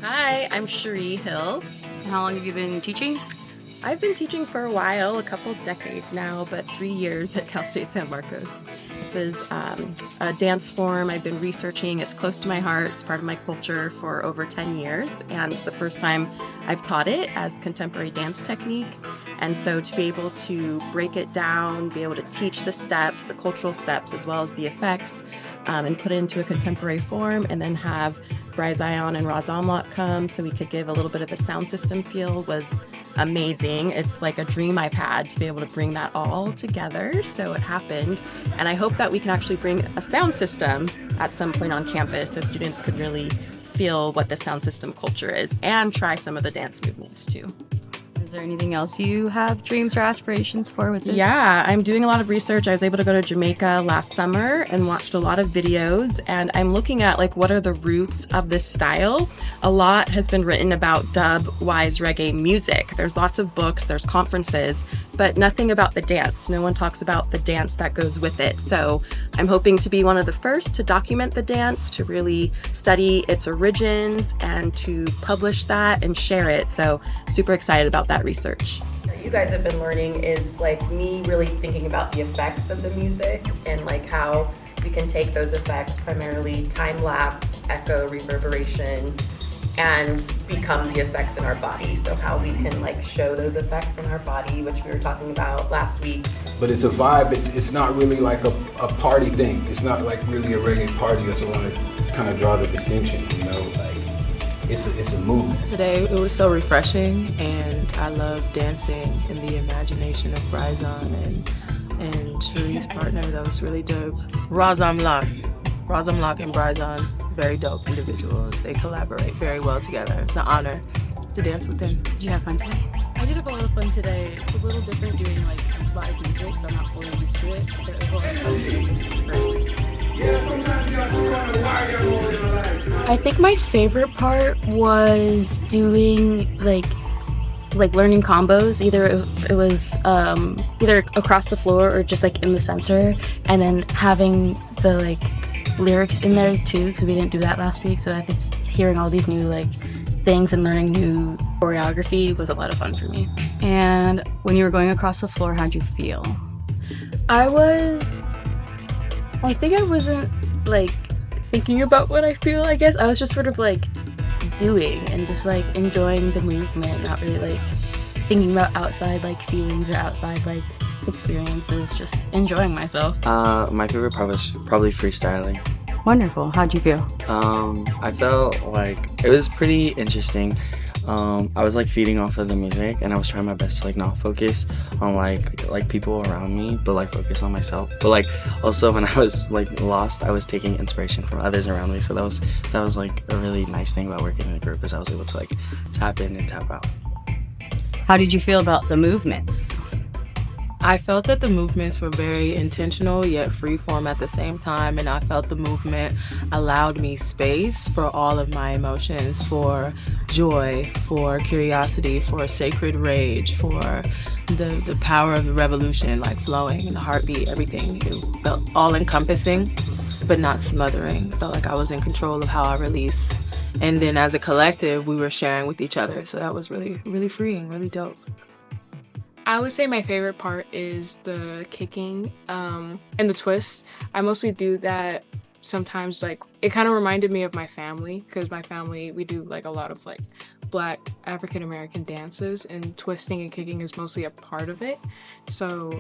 Hi, I'm Cherie Hill. How long have you been teaching? I've been teaching for a while, a couple decades now, but 3 years at Cal State San Marcos. This is a dance form I've been researching. It's close to my heart. It's part of my culture for over 10 years, and it's the first time I've taught it as contemporary dance technique. And so to be able to break it down, be able to teach the steps, the cultural steps, as well as the effects, and put it into a contemporary form, and then have Bryce Zion and Roz Omlot come so we could give a little bit of a sound system feel was amazing. It's like a dream I've had to be able to bring that all together. So it happened. And I hope that we can actually bring a sound system at some point on campus so students could really feel what the sound system culture is and try some of the dance movements too. Is there anything else you have dreams or aspirations for with this? Yeah, I'm doing a lot of research. I was able to go to Jamaica last summer and watched a lot of videos, and I'm looking at like what are the roots of this style. A lot has been written about dub-wise reggae music. There's lots of books, there's conferences, but nothing about the dance. No one talks about the dance that goes with it. So I'm hoping to be one of the first to document the dance, to really study its origins and to publish that and share it. So super excited about that research. You guys have been learning is like me really thinking about the effects of the music and like how we can take those effects, primarily time lapse, echo, reverberation, and become the effects in our body. So how we can like show those effects in our body, which we were talking about last week. But it's a vibe. It's not really like a party thing. It's not like really a reggae party. That's what I want to kind of draw the distinction, you know, like it's a movement. Today it was so refreshing, and I love dancing in the imagination of Bryzon and Cherie's partner. That was really dope. Razamlak and Bryzon, very dope individuals. They collaborate very well together. It's an honor to dance with them. Did you have fun today? I did have a lot of fun today. It's a little different doing like live music, so I'm not fully used to it. But overall, I think my favorite part was doing like learning combos. Either it was either across the floor or just like in the center, and then having the like lyrics in there too, because we didn't do that last week. So I think hearing all these new like things and learning new choreography was a lot of fun for me. And when you were going across the floor, how'd you feel? I think I wasn't like thinking about what I feel. I guess I was just sort of like doing and just like enjoying the movement, not really like thinking about outside like feelings or outside like experiences, just enjoying myself. My favorite part was probably freestyling. Wonderful. How'd you feel? I felt like it was pretty interesting. I was like feeding off of the music, and I was trying my best to like not focus on like people around me, but like focus on myself. But like also when I was like lost, I was taking inspiration from others around me. So that was like a really nice thing about working in a group, is I was able to like tap in and tap out. How did you feel about the movements? I felt that the movements were very intentional yet free form at the same time, and I felt the movement allowed me space for all of my emotions, for joy, for curiosity, for sacred rage, for the power of the revolution like flowing and the heartbeat, everything. It felt all encompassing but not smothering. It felt like I was in control of how I release. And then as a collective we were sharing with each other, so that was really, really freeing, really dope. I would say my favorite part is the kicking and the twists. I mostly do that sometimes, like it kind of reminded me of my family, because my family, we do like a lot of like Black African American dances, and twisting and kicking is mostly a part of it. So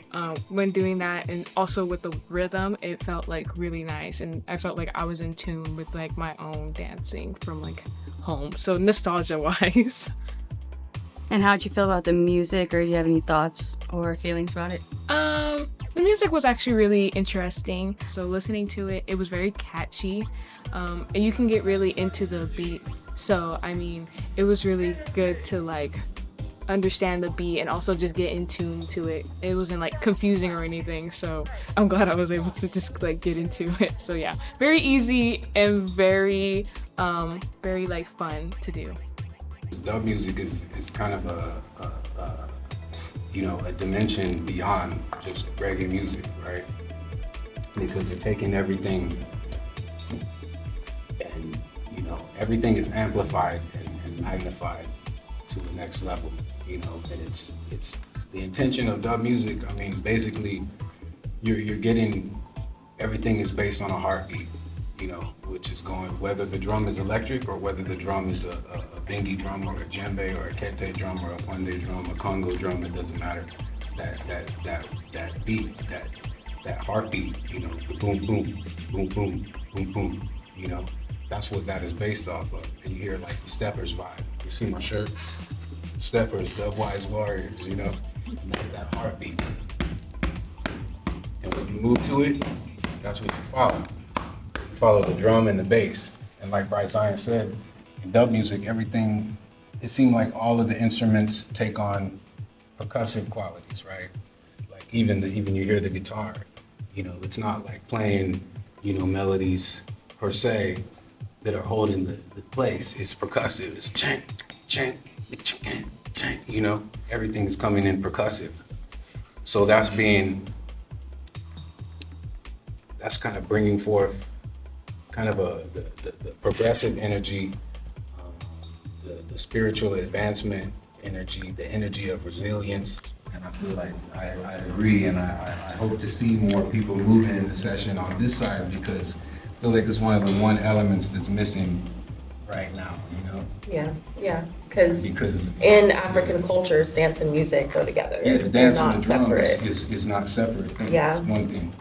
when doing that, and also with the rhythm, it felt like really nice, and I felt like I was in tune with like my own dancing from like home. So nostalgia wise. And how'd you feel about the music, or do you have any thoughts or feelings about it? The music was actually really interesting. So listening to it, it was very catchy, and you can get really into the beat. So I mean, it was really good to like understand the beat and also just get in tune to it. It wasn't like confusing or anything, so I'm glad I was able to just like get into it. So yeah, very easy and very like fun to do. Dub music is kind of a dimension beyond just reggae music, right? Because you're taking everything and everything is amplified and magnified to the next level, you know. And it's the intention of dub music. I mean, basically, you're getting, everything is based on a heartbeat, you know, which is going, whether the drum is electric or whether the drum is a bengi drum or a djembe or a kete drum or a pande drum, a Congo drum, it doesn't matter. That beat, that heartbeat, you know, the boom, boom, boom, boom, boom, boom, you know, that's what that is based off of. And you hear like the Steppers vibe. You see my shirt? Steppers, Dub-Wise Warriors, you know, and that heartbeat. And when you move to it, that's what you follow. You follow the drum and the bass. And like Bryce Zion said, in dub music, everything, it seemed like all of the instruments take on percussive qualities, right? Like even you hear the guitar, you know, it's not like playing, you know, melodies per se that are holding the place. It's percussive. It's chant, chant, chant, chant, you know, everything is coming in percussive. So that's kind of bringing forth kind of the progressive energy, the spiritual advancement energy, the energy of resilience. And I feel like I agree, and I hope to see more people moving in the session on this side, because I feel like it's one of the elements that's missing right now, you know? Yeah, because in African cultures, dance and music go together. Yeah, the dance They're and not the drum separate. is not separate things. Yeah. It's one thing.